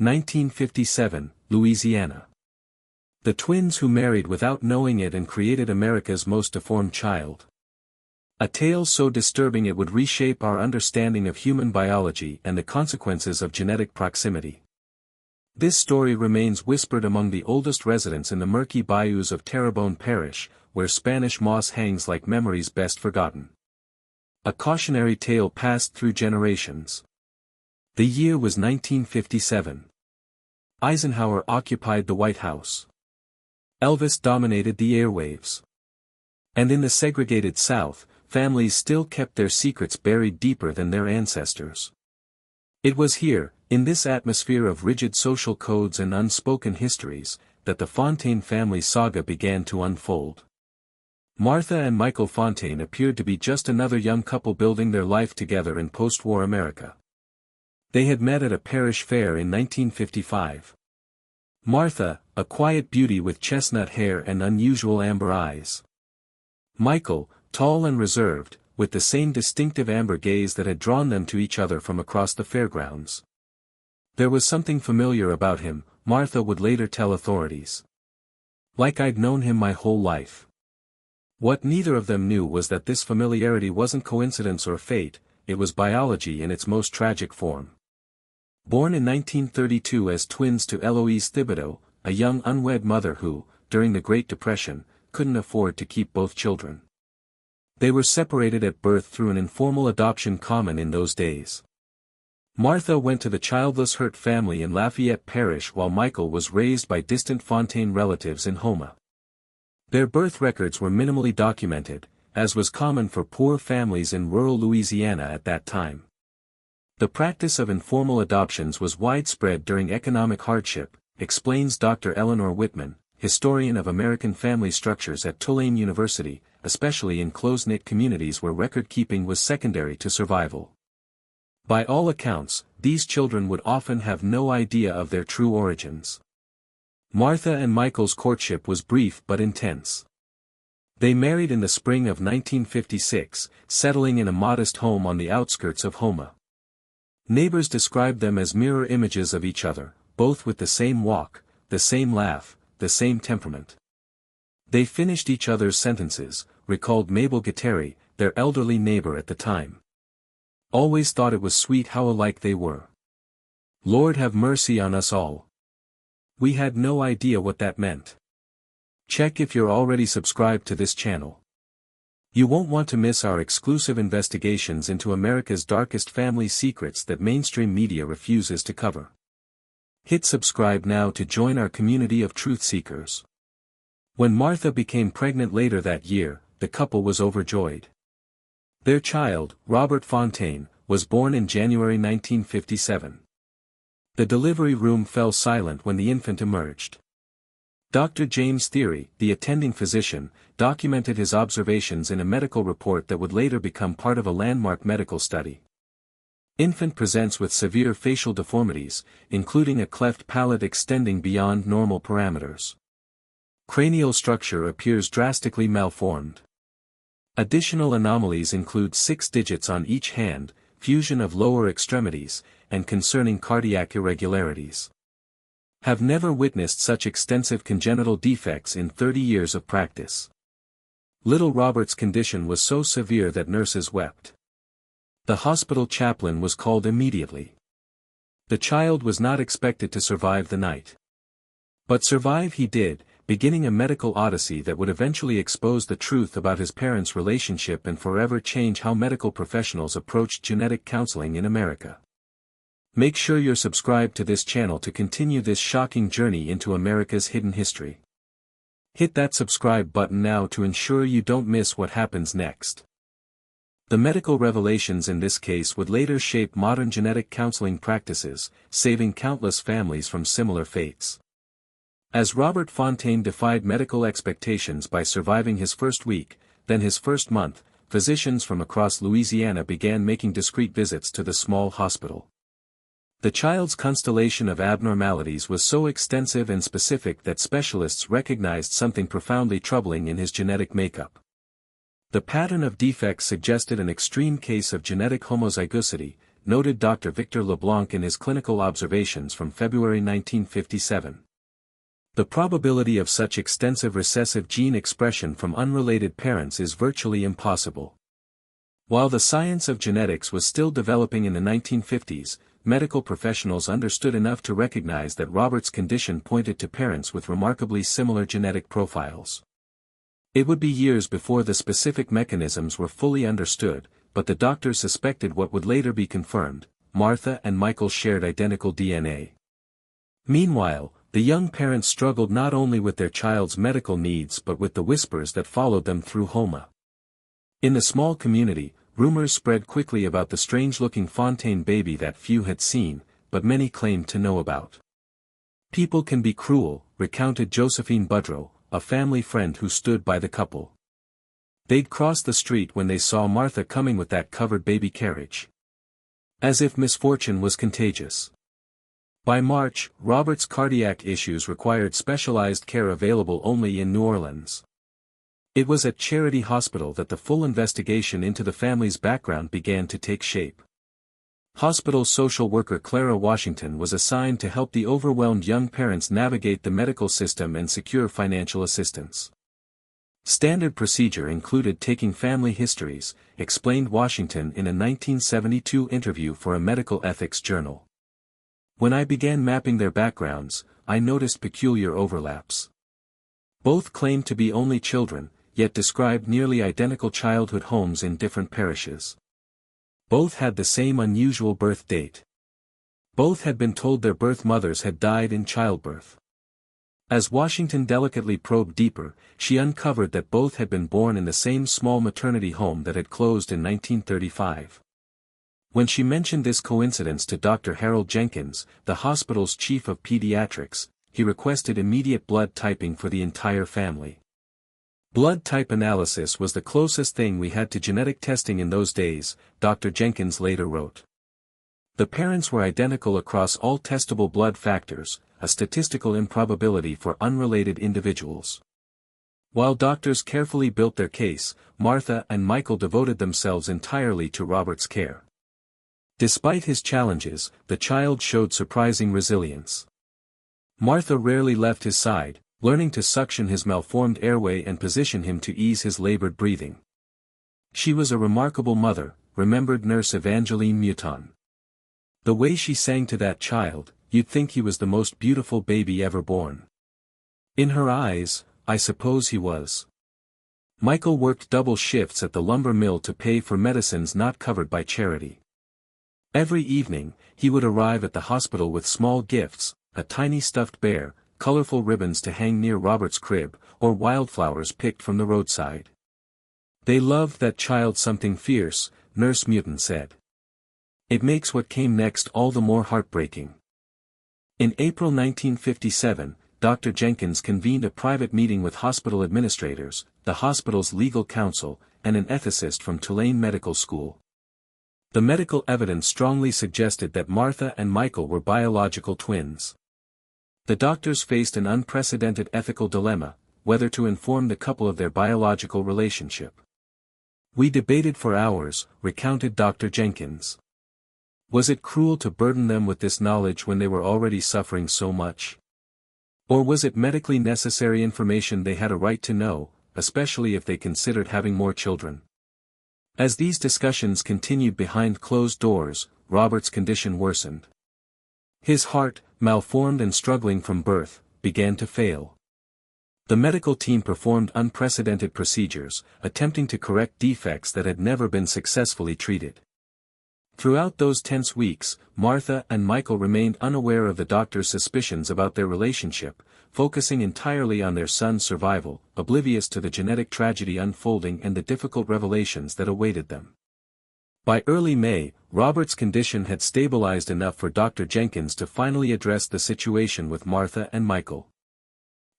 1957, Louisiana. The twins who married without knowing it and created America's most deformed child. A tale so disturbing it would reshape our understanding of human biology and the consequences of genetic proximity. This story remains whispered among the oldest residents in the murky bayous of Terrebonne Parish, where Spanish moss hangs like memories best forgotten. A cautionary tale passed through generations. The year was 1957. Eisenhower occupied the White House. Elvis dominated the airwaves. And in the segregated South, families still kept their secrets buried deeper than their ancestors. It was here, in this atmosphere of rigid social codes and unspoken histories, that the Fontaine family saga began to unfold. Martha and Michael Fontaine appeared to be just another young couple building their life together in post-war America. They had met at a parish fair in 1955. Martha, a quiet beauty with chestnut hair and unusual amber eyes. Michael, tall and reserved, with the same distinctive amber gaze that had drawn them to each other from across the fairgrounds. There was something familiar about him, Martha would later tell authorities. Like I'd known him my whole life. What neither of them knew was that this familiarity wasn't coincidence or fate, it was biology in its most tragic form. Born in 1932 as twins to Eloise Thibodeau, a young unwed mother who, during the Great Depression, couldn't afford to keep both children. They were separated at birth through an informal adoption common in those days. Martha went to the childless Hurt family in Lafayette Parish while Michael was raised by distant Fontaine relatives in Houma. Their birth records were minimally documented, as was common for poor families in rural Louisiana at that time. The practice of informal adoptions was widespread during economic hardship, explains Dr. Eleanor Whitman, historian of American family structures at Tulane University, especially in close-knit communities where record-keeping was secondary to survival. By all accounts, these children would often have no idea of their true origins. Martha and Michael's courtship was brief but intense. They married in the spring of 1956, settling in a modest home on the outskirts of Houma. Neighbors described them as mirror images of each other, both with the same walk, the same laugh, the same temperament. They finished each other's sentences, recalled Mabel Guattari, their elderly neighbor at the time. Always thought it was sweet how alike they were. Lord have mercy on us all. We had no idea what that meant. Check if you're already subscribed to this channel. You won't want to miss our exclusive investigations into America's darkest family secrets that mainstream media refuses to cover. Hit subscribe now to join our community of truth seekers. When Martha became pregnant later that year, the couple was overjoyed. Their child, Robert Fontaine, was born in January 1957. The delivery room fell silent when the infant emerged. Dr. James Theory, the attending physician, documented his observations in a medical report that would later become part of a landmark medical study. Infant presents with severe facial deformities, including a cleft palate extending beyond normal parameters. Cranial structure appears drastically malformed. Additional anomalies include 6 digits on each hand, fusion of lower extremities, and concerning cardiac irregularities. Have never witnessed such extensive congenital defects in 30 years of practice. Little Robert's condition was so severe that nurses wept. The hospital chaplain was called immediately. The child was not expected to survive the night. But survive he did, beginning a medical odyssey that would eventually expose the truth about his parents' relationship and forever change how medical professionals approached genetic counseling in America. Make sure you're subscribed to this channel to continue this shocking journey into America's hidden history. Hit that subscribe button now to ensure you don't miss what happens next. The medical revelations in this case would later shape modern genetic counseling practices, saving countless families from similar fates. As Robert Fontaine defied medical expectations by surviving his first week, then his first month, physicians from across Louisiana began making discreet visits to the small hospital. The child's constellation of abnormalities was so extensive and specific that specialists recognized something profoundly troubling in his genetic makeup. The pattern of defects suggested an extreme case of genetic homozygosity, noted Dr. Victor LeBlanc in his clinical observations from February 1957. The probability of such extensive recessive gene expression from unrelated parents is virtually impossible. While the science of genetics was still developing in the 1950s, medical professionals understood enough to recognize that Robert's condition pointed to parents with remarkably similar genetic profiles. It would be years before the specific mechanisms were fully understood, but the doctors suspected what would later be confirmed: Martha and Michael shared identical DNA. Meanwhile, the young parents struggled not only with their child's medical needs but with the whispers that followed them through Homa. In the small community, rumors spread quickly about the strange-looking Fontaine baby that few had seen, but many claimed to know about. "People can be cruel," recounted Josephine Budrow, a family friend who stood by the couple. "They'd cross the street when they saw Martha coming with that covered baby carriage. As if misfortune was contagious." By March, Robert's cardiac issues required specialized care available only in New Orleans. It was at Charity Hospital that the full investigation into the family's background began to take shape. Hospital social worker Clara Washington was assigned to help the overwhelmed young parents navigate the medical system and secure financial assistance. Standard procedure included taking family histories, explained Washington in a 1972 interview for a medical ethics journal. "When I began mapping their backgrounds, I noticed peculiar overlaps. Both claimed to be only children, yet described nearly identical childhood homes in different parishes. Both had the same unusual birth date. Both had been told their birth mothers had died in childbirth." As Washington delicately probed deeper, she uncovered that both had been born in the same small maternity home that had closed in 1935. When she mentioned this coincidence to Dr. Harold Jenkins, the hospital's chief of pediatrics, he requested immediate blood typing for the entire family. "Blood type analysis was the closest thing we had to genetic testing in those days," Dr. Jenkins later wrote. "The parents were identical across all testable blood factors, a statistical improbability for unrelated individuals." While doctors carefully built their case, Martha and Michael devoted themselves entirely to Robert's care. Despite his challenges, the child showed surprising resilience. Martha rarely left his side, learning to suction his malformed airway and position him to ease his labored breathing. "She was a remarkable mother," remembered nurse Evangeline Mouton. "The way she sang to that child, you'd think he was the most beautiful baby ever born. In her eyes, I suppose he was." Michael worked double shifts at the lumber mill to pay for medicines not covered by charity. Every evening, he would arrive at the hospital with small gifts, a tiny stuffed bear, colorful ribbons to hang near Robert's crib, or wildflowers picked from the roadside. "They loved that child something fierce," Nurse Mouton said. "It makes what came next all the more heartbreaking." In April 1957, Dr. Jenkins convened a private meeting with hospital administrators, the hospital's legal counsel, and an ethicist from Tulane Medical School. The medical evidence strongly suggested that Martha and Michael were biological twins. The doctors faced an unprecedented ethical dilemma: whether to inform the couple of their biological relationship. "We debated for hours," recounted Dr. Jenkins. "Was it cruel to burden them with this knowledge when they were already suffering so much? Or was it medically necessary information they had a right to know, especially if they considered having more children?" As these discussions continued behind closed doors, Robert's condition worsened. His heart, malformed and struggling from birth, began to fail. The medical team performed unprecedented procedures, attempting to correct defects that had never been successfully treated. Throughout those tense weeks, Martha and Michael remained unaware of the doctor's suspicions about their relationship, focusing entirely on their son's survival, oblivious to the genetic tragedy unfolding and the difficult revelations that awaited them. By early May, Robert's condition had stabilized enough for Dr. Jenkins to finally address the situation with Martha and Michael.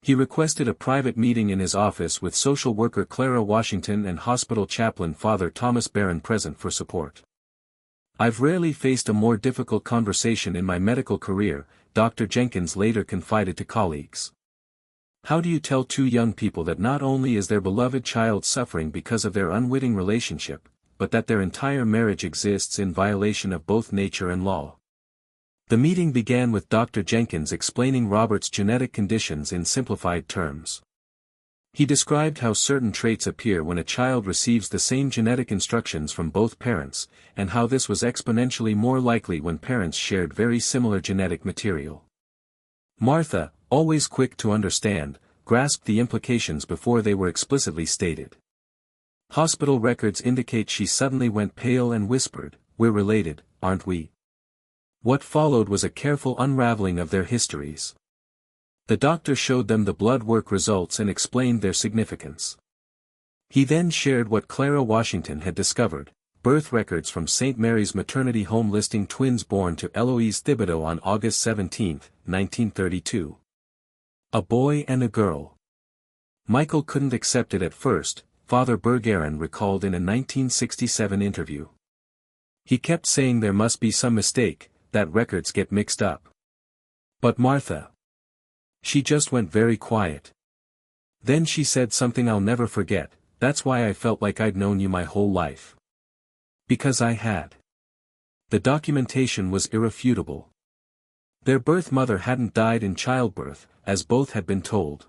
He requested a private meeting in his office with social worker Clara Washington and hospital chaplain Father Thomas Barron present for support. "I've rarely faced a more difficult conversation in my medical career," Dr. Jenkins later confided to colleagues. "How do you tell two young people that not only is their beloved child suffering because of their unwitting relationship, but that their entire marriage exists in violation of both nature and law. The meeting began with Dr. Jenkins explaining Robert's genetic conditions in simplified terms. He described how certain traits appear when a child receives the same genetic instructions from both parents, and how this was exponentially more likely when parents shared very similar genetic material. Martha, always quick to understand, grasped the implications before they were explicitly stated. Hospital records indicate she suddenly went pale and whispered, "We're related, aren't we?" What followed was a careful unraveling of their histories. The doctor showed them the blood work results and explained their significance. He then shared what Clara Washington had discovered: birth records from St. Mary's Maternity Home listing twins born to Eloise Thibodeau on August 17, 1932. A boy and a girl. Michael couldn't accept it at first, Father Bergeron recalled in a 1967 interview. He kept saying there must be some mistake, that records get mixed up. But Martha. She just went very quiet. Then she said something I'll never forget: "That's why I felt like I'd known you my whole life. Because I had." The documentation was irrefutable. Their birth mother hadn't died in childbirth, as both had been told.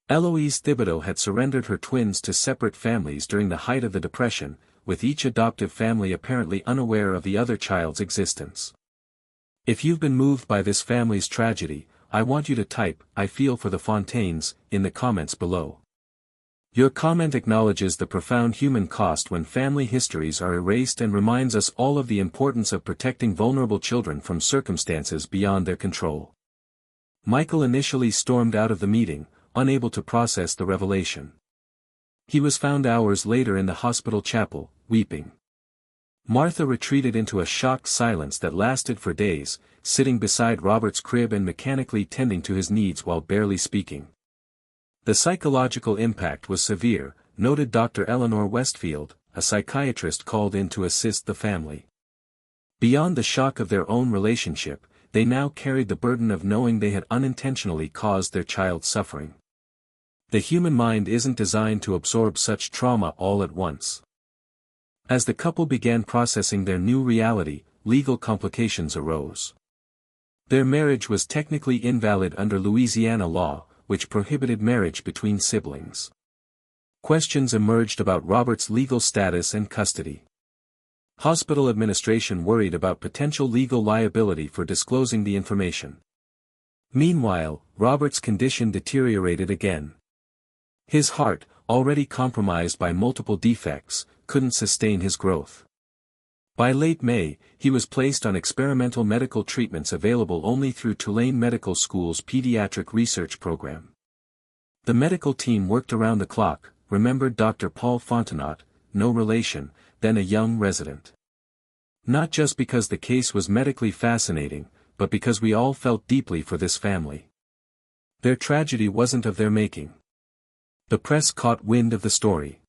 Eloise Thibodeau had surrendered her twins to separate families during the height of the Depression, with each adoptive family apparently unaware of the other child's existence. If you've been moved by this family's tragedy, I want you to type, "I feel for the Fontaines," in the comments below. Your comment acknowledges the profound human cost when family histories are erased and reminds us all of the importance of protecting vulnerable children from circumstances beyond their control. Michael initially stormed out of the meeting, unable to process the revelation. He was found hours later in the hospital chapel, weeping. Martha retreated into a shocked silence that lasted for days, sitting beside Robert's crib and mechanically tending to his needs while barely speaking. The psychological impact was severe, noted Dr. Eleanor Westfield, a psychiatrist called in to assist the family. Beyond the shock of their own relationship, they now carried the burden of knowing they had unintentionally caused their child suffering. The human mind isn't designed to absorb such trauma all at once. As the couple began processing their new reality, legal complications arose. Their marriage was technically invalid under Louisiana law, which prohibited marriage between siblings. Questions emerged about Robert's legal status and custody. Hospital administration worried about potential legal liability for disclosing the information. Meanwhile, Robert's condition deteriorated again. His heart, already compromised by multiple defects, couldn't sustain his growth. By late May, he was placed on experimental medical treatments available only through Tulane Medical School's pediatric research program. The medical team worked around the clock, remembered Dr. Paul Fontenot, no relation, then a young resident. Not just because the case was medically fascinating, but because we all felt deeply for this family. Their tragedy wasn't of their making. The press caught wind of the story.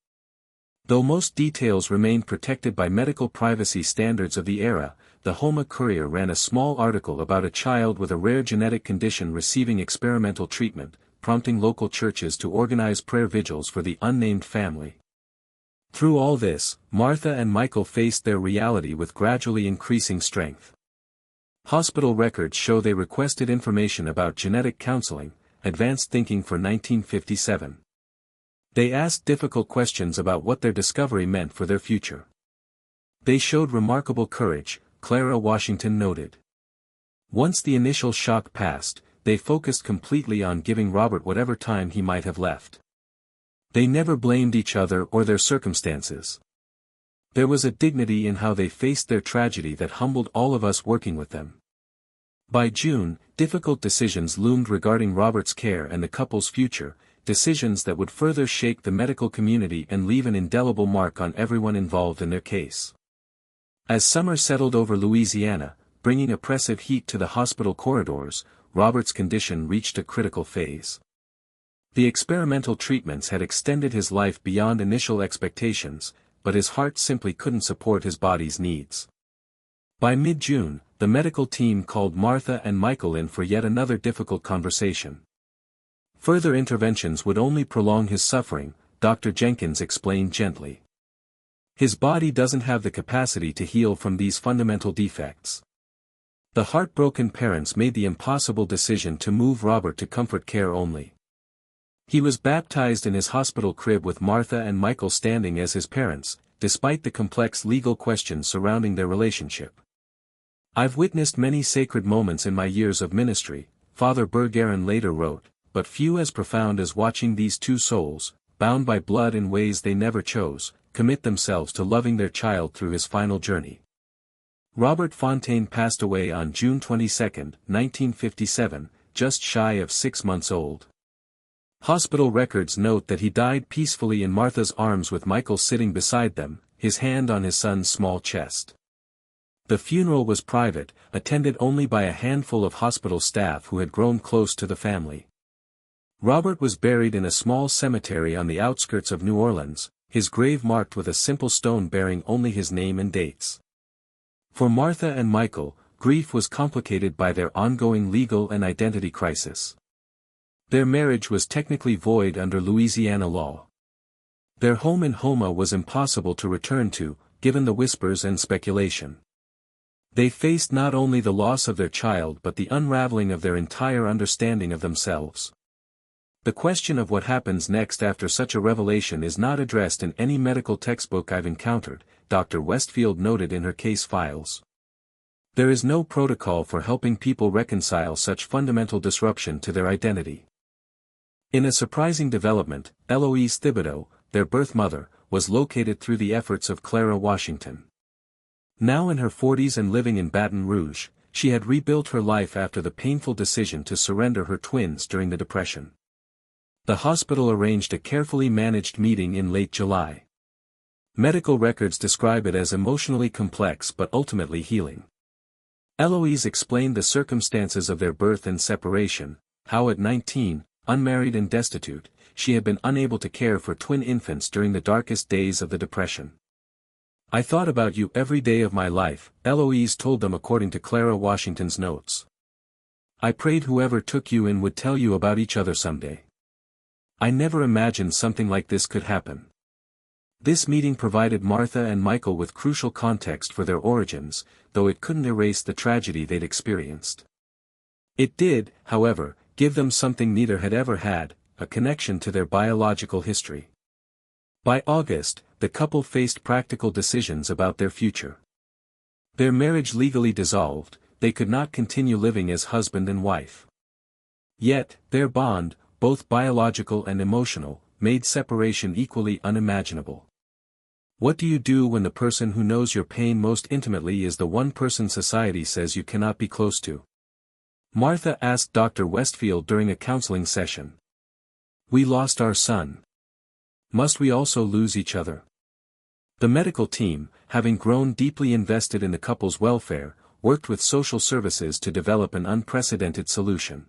Though most details remained protected by medical privacy standards of the era, the Houma Courier ran a small article about a child with a rare genetic condition receiving experimental treatment, prompting local churches to organize prayer vigils for the unnamed family. Through all this, Martha and Michael faced their reality with gradually increasing strength. Hospital records show they requested information about genetic counseling, advanced thinking for 1957. They asked difficult questions about what their discovery meant for their future. They showed remarkable courage, Clara Washington noted. Once the initial shock passed, they focused completely on giving Robert whatever time he might have left. They never blamed each other or their circumstances. There was a dignity in how they faced their tragedy that humbled all of us working with them. By June, difficult decisions loomed regarding Robert's care and the couple's future, decisions that would further shake the medical community and leave an indelible mark on everyone involved in their case. As summer settled over Louisiana, bringing oppressive heat to the hospital corridors, Robert's condition reached a critical phase. The experimental treatments had extended his life beyond initial expectations, but his heart simply couldn't support his body's needs. By mid-June, the medical team called Martha and Michael in for yet another difficult conversation. Further interventions would only prolong his suffering, Dr. Jenkins explained gently. His body doesn't have the capacity to heal from these fundamental defects. The heartbroken parents made the impossible decision to move Robert to comfort care only. He was baptized in his hospital crib with Martha and Michael standing as his parents, despite the complex legal questions surrounding their relationship. "I've witnessed many sacred moments in my years of ministry," Father Bergeron later wrote, "but few as profound as watching these two souls, bound by blood in ways they never chose, commit themselves to loving their child through his final journey." Robert Fontaine passed away on June 22, 1957, just shy of 6 months old. Hospital records note that he died peacefully in Martha's arms with Michael sitting beside them, his hand on his son's small chest. The funeral was private, attended only by a handful of hospital staff who had grown close to the family. Robert was buried in a small cemetery on the outskirts of New Orleans, his grave marked with a simple stone bearing only his name and dates. For Martha and Michael, grief was complicated by their ongoing legal and identity crisis. Their marriage was technically void under Louisiana law. Their home in Houma was impossible to return to, given the whispers and speculation. They faced not only the loss of their child but the unraveling of their entire understanding of themselves. The question of what happens next after such a revelation is not addressed in any medical textbook I've encountered, Dr. Westfield noted in her case files. There is no protocol for helping people reconcile such fundamental disruption to their identity. In a surprising development, Eloise Thibodeau, their birth mother, was located through the efforts of Clara Washington. Now in her 40s and living in Baton Rouge, she had rebuilt her life after the painful decision to surrender her twins during the Depression. The hospital arranged a carefully managed meeting in late July. Medical records describe it as emotionally complex but ultimately healing. Eloise explained the circumstances of their birth and separation, how at 19, unmarried and destitute, she had been unable to care for twin infants during the darkest days of the Depression. "I thought about you every day of my life," Eloise told them according to Clara Washington's notes. "I prayed whoever took you in would tell you about each other someday. I never imagined something like this could happen." This meeting provided Martha and Michael with crucial context for their origins, though it couldn't erase the tragedy they'd experienced. It did, however, give them something neither had ever had, a connection to their biological history. By August, the couple faced practical decisions about their future. Their marriage legally dissolved, they could not continue living as husband and wife. Yet, their bond, both biological and emotional, made separation equally unimaginable. What do you do when the person who knows your pain most intimately is the one person society says you cannot be close to? Martha asked Dr. Westfield during a counseling session. "We lost our son. Must we also lose each other?" The medical team, having grown deeply invested in the couple's welfare, worked with social services to develop an unprecedented solution.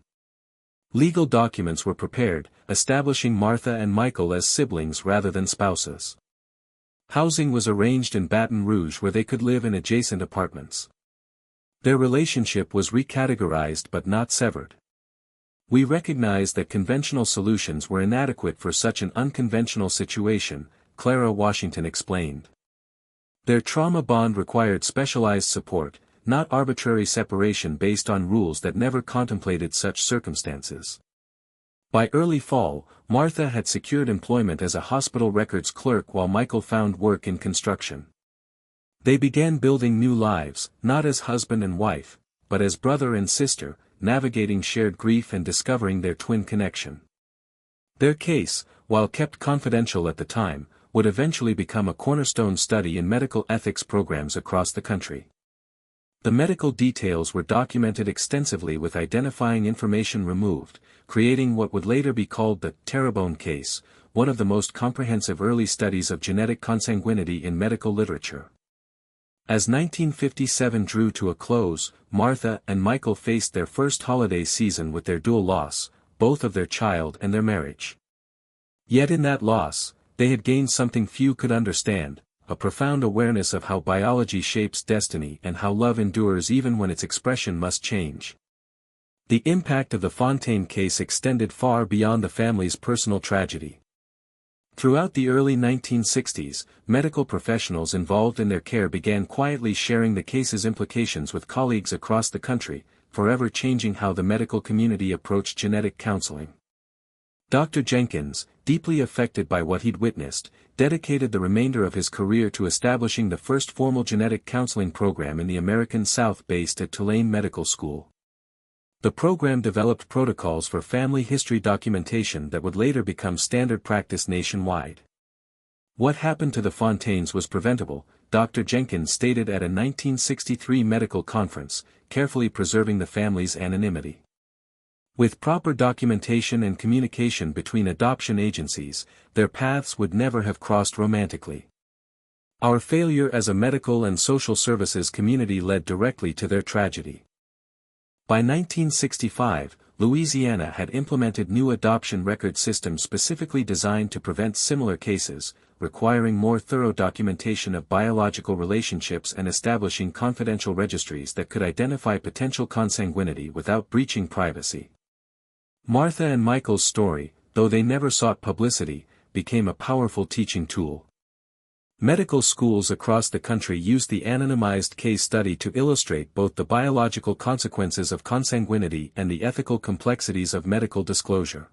Legal documents were prepared, establishing Martha and Michael as siblings rather than spouses. Housing was arranged in Baton Rouge where they could live in adjacent apartments. Their relationship was recategorized but not severed. "We recognized that conventional solutions were inadequate for such an unconventional situation," Clara Washington explained. Their trauma bond required specialized support, not arbitrary separation based on rules that never contemplated such circumstances. By early fall, Martha had secured employment as a hospital records clerk while Michael found work in construction. They began building new lives, not as husband and wife, but as brother and sister, navigating shared grief and discovering their twin connection. Their case, while kept confidential at the time, would eventually become a cornerstone study in medical ethics programs across the country. The medical details were documented extensively with identifying information removed, creating what would later be called the Terrebonne case, one of the most comprehensive early studies of genetic consanguinity in medical literature. As 1957 drew to a close, Martha and Michael faced their first holiday season with their dual loss, both of their child and their marriage. Yet in that loss, they had gained something few could understand, a profound awareness of how biology shapes destiny and how love endures even when its expression must change. The impact of the Fontaine case extended far beyond the family's personal tragedy. Throughout the early 1960s, medical professionals involved in their care began quietly sharing the case's implications with colleagues across the country, forever changing how the medical community approached genetic counseling. Dr. Jenkins, deeply affected by what he'd witnessed, dedicated the remainder of his career to establishing the first formal genetic counseling program in the American South based at Tulane Medical School. The program developed protocols for family history documentation that would later become standard practice nationwide. What happened to the Fontaines was preventable, Dr. Jenkins stated at a 1963 medical conference, carefully preserving the family's anonymity. With proper documentation and communication between adoption agencies, their paths would never have crossed romantically. Our failure as a medical and social services community led directly to their tragedy. By 1965, Louisiana had implemented new adoption record systems specifically designed to prevent similar cases, requiring more thorough documentation of biological relationships and establishing confidential registries that could identify potential consanguinity without breaching privacy. Martha and Michael's story, though they never sought publicity, became a powerful teaching tool. Medical schools across the country used the anonymized case study to illustrate both the biological consequences of consanguinity and the ethical complexities of medical disclosure.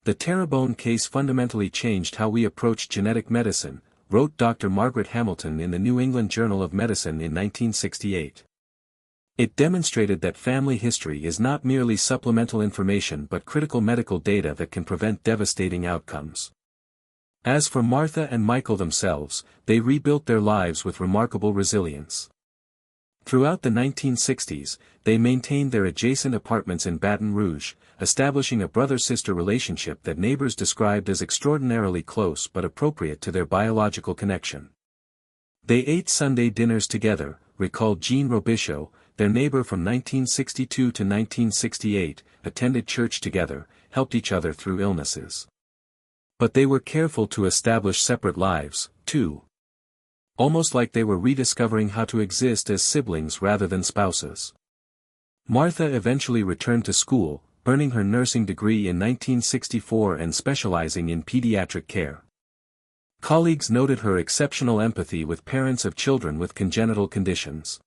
The Terrebonne case fundamentally changed how we approach genetic medicine, wrote Dr. Margaret Hamilton in the New England Journal of Medicine in 1968. It demonstrated that family history is not merely supplemental information but critical medical data that can prevent devastating outcomes. As for Martha and Michael themselves, they rebuilt their lives with remarkable resilience. Throughout the 1960s, they maintained their adjacent apartments in Baton Rouge, establishing a brother-sister relationship that neighbors described as extraordinarily close but appropriate to their biological connection. They ate Sunday dinners together, recalled Jean Robichaud, their neighbor from 1962 to 1968, attended church together, helped each other through illnesses. But they were careful to establish separate lives, too. Almost like they were rediscovering how to exist as siblings rather than spouses. Martha eventually returned to school, earning her nursing degree in 1964 and specializing in pediatric care. Colleagues noted her exceptional empathy with parents of children with congenital conditions.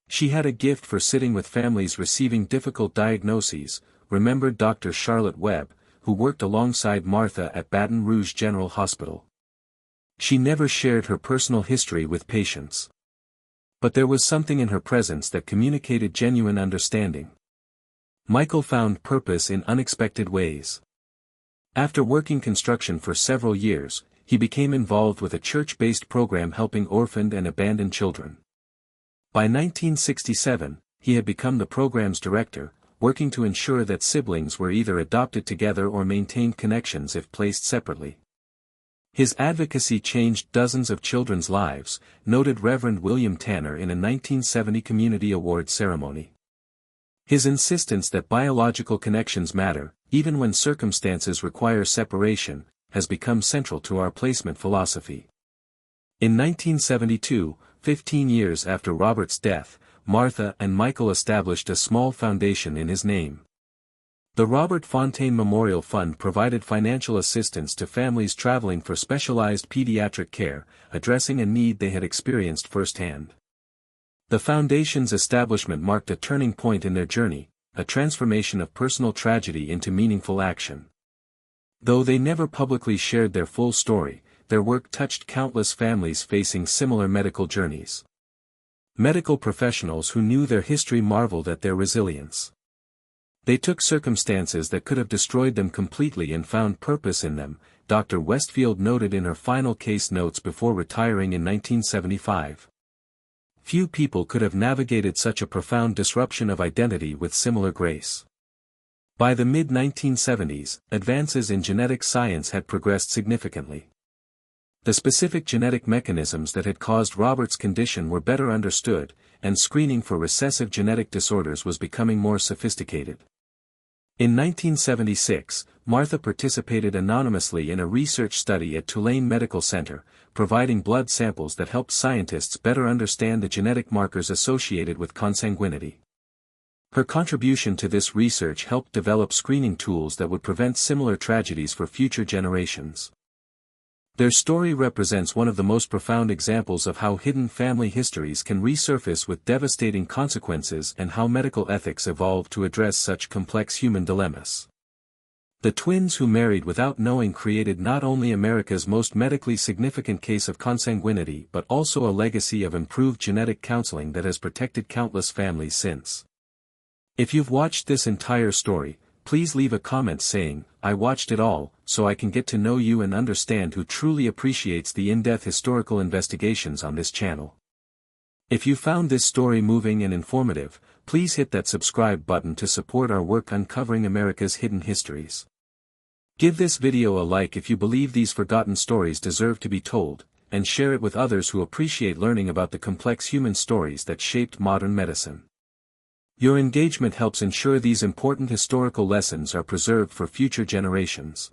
She had a gift for sitting with families receiving difficult diagnoses, remembered Dr. Charlotte Webb, who worked alongside Martha at Baton Rouge General Hospital. She never shared her personal history with patients. But there was something in her presence that communicated genuine understanding. Michael found purpose in unexpected ways. After working construction for several years, he became involved with a church-based program helping orphaned and abandoned children. By 1967, he had become the program's director, working to ensure that siblings were either adopted together or maintained connections if placed separately. His advocacy changed dozens of children's lives, noted Reverend William Tanner in a 1970 Community Award ceremony. His insistence that biological connections matter, even when circumstances require separation, has become central to our placement philosophy. In 1972, 15 years after Robert's death, Martha and Michael established a small foundation in his name. The Robert Fontaine Memorial Fund provided financial assistance to families traveling for specialized pediatric care, addressing a need they had experienced firsthand. The foundation's establishment marked a turning point in their journey, a transformation of personal tragedy into meaningful action. Though they never publicly shared their full story, their work touched countless families facing similar medical journeys. Medical professionals who knew their history marveled at their resilience. They took circumstances that could have destroyed them completely and found purpose in them, Dr. Westfield noted in her final case notes before retiring in 1975. Few people could have navigated such a profound disruption of identity with similar grace. By the mid-1970s, advances in genetic science had progressed significantly. The specific genetic mechanisms that had caused Robert's condition were better understood, and screening for recessive genetic disorders was becoming more sophisticated. In 1976, Martha participated anonymously in a research study at Tulane Medical Center, providing blood samples that helped scientists better understand the genetic markers associated with consanguinity. Her contribution to this research helped develop screening tools that would prevent similar tragedies for future generations. Their story represents one of the most profound examples of how hidden family histories can resurface with devastating consequences and how medical ethics evolved to address such complex human dilemmas. The twins who married without knowing created not only America's most medically significant case of consanguinity but also a legacy of improved genetic counseling that has protected countless families since. If you've watched this entire story, please leave a comment saying, "I watched it all," so I can get to know you and understand who truly appreciates the in-depth historical investigations on this channel. If you found this story moving and informative, please hit that subscribe button to support our work uncovering America's hidden histories. Give this video a like if you believe these forgotten stories deserve to be told, and share it with others who appreciate learning about the complex human stories that shaped modern medicine. Your engagement helps ensure these important historical lessons are preserved for future generations.